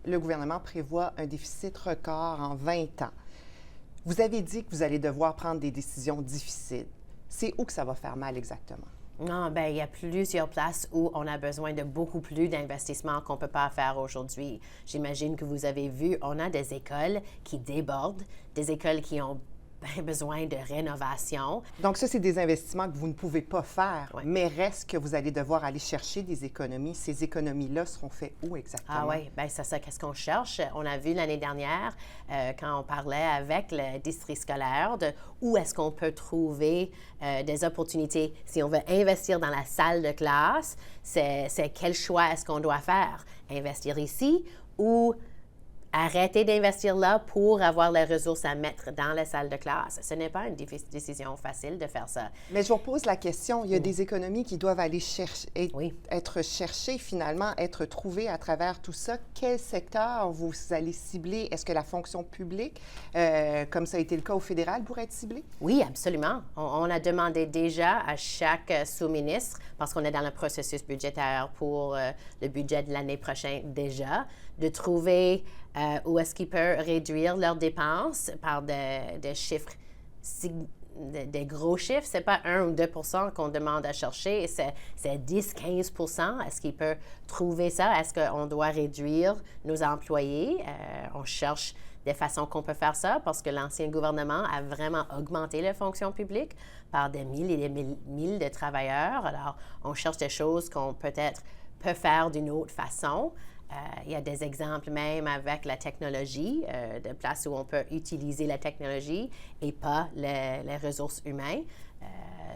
le gouvernement prévoit un déficit record en 20 ans. Vous avez dit que vous allez devoir prendre des décisions difficiles. C'est où que ça va faire mal exactement? Non, ben, il y a plusieurs places où on a besoin de beaucoup plus d'investissements qu'on ne peut pas faire aujourd'hui. J'imagine que vous avez vu, on a des écoles qui débordent, des écoles qui ont besoin de rénovation. Donc ça, c'est des investissements que vous ne pouvez pas faire, Oui. mais reste que vous allez devoir aller chercher des économies. Ces économies-là seront faites où exactement? Ah oui, bien c'est ça, qu'est-ce qu'on cherche? On a vu l'année dernière, quand on parlait avec le district scolaire, de où est-ce qu'on peut trouver des opportunités. Si on veut investir dans la salle de classe, c'est quel choix est-ce qu'on doit faire? Investir ici ou arrêter d'investir là pour avoir les ressources à mettre dans la salle de classe. Ce n'est pas une décision facile de faire ça. Mais je vous repose la question, il y a des économies qui doivent aller chercher, Oui. être cherchées finalement, être trouvées à travers tout ça. Quel secteur vous allez cibler? Est-ce que la fonction publique, comme ça a été le cas au fédéral, pourrait être ciblée? Oui, absolument. On a demandé déjà à chaque sous-ministre, parce qu'on est dans le processus budgétaire pour le budget de l'année prochaine déjà, de trouver où est-ce qu'ils peuvent réduire leurs dépenses par des chiffres, des gros chiffres. Ce n'est pas 1 ou 2 qu'on demande à chercher, c'est 10-15 Est-ce qu'ils peuvent trouver ça? Est-ce qu'on doit réduire nos employés? On cherche des façons qu'on peut faire ça parce que l'ancien gouvernement a vraiment augmenté la fonction publique par des mille et des mille de travailleurs. Alors, on cherche des choses qu'on peut-être peut faire d'une autre façon. Il y a des exemples même avec la technologie, de places où on peut utiliser la technologie et pas les ressources humaines.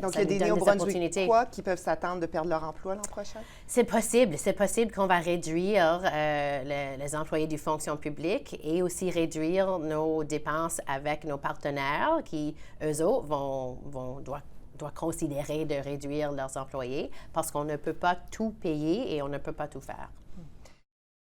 Donc, il y a des Néo-Brunswickois qui peuvent s'attendre de perdre leur emploi l'an prochain? C'est possible. C'est possible qu'on va réduire les employés du fonction publique et aussi réduire nos dépenses avec nos partenaires qui, eux autres, doivent considérer de réduire leurs employés parce qu'on ne peut pas tout payer et on ne peut pas tout faire.